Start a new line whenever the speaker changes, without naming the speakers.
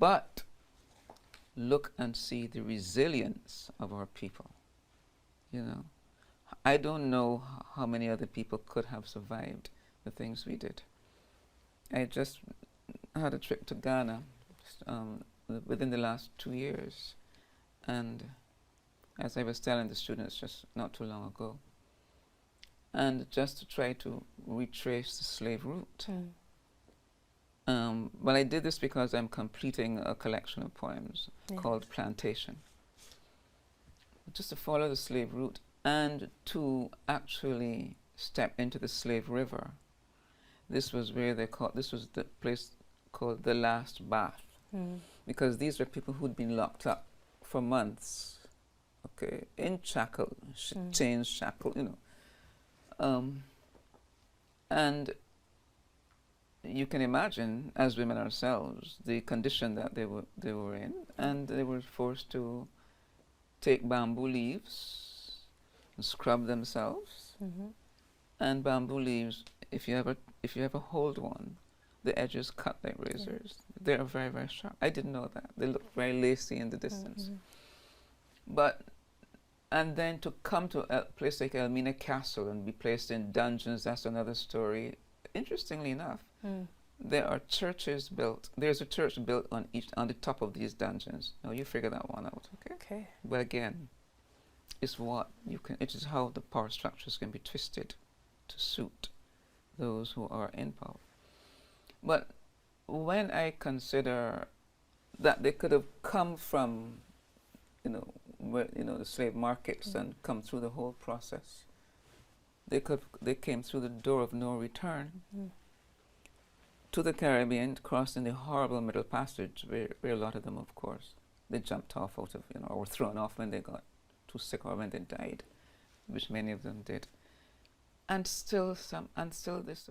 But look and see the resilience of our people. You know, I don't know how many other people could have survived the things we did. I just had a trip to Ghana within the last 2 years, and as I was telling the students just not too long ago, and just to try to retrace the slave route. Well, I did this because I'm completing a collection of poems called Plantation. Just to follow the slave route and to actually step into the slave river. This was where this was the place called the Last Bath, because these were people who'd been locked up for months, okay, in shackle, chains, shackle, you know. And you can imagine, as women ourselves, the condition that they were in, and they were forced to take bamboo leaves and scrub themselves. And bamboo leaves, if you ever hold one, the edges cut like razors. They are very, very sharp. I didn't know that. They look very lacy in the distance. And then to come to a place like Elmina Castle and be placed in dungeons, that's another story. Interestingly enough, there are churches built. There's a church built on the top of these dungeons. Now you figure that one out, okay? But again, it's it is how the power structures can be twisted to suit those who are in power. But when I consider that they could have come from, the slave markets and come through the whole process, they came through the door of no return to the Caribbean, crossing the horrible Middle Passage, where a lot of them, of course, they jumped off out of, or were thrown off when they got too sick or when they died, which many of them did. And still this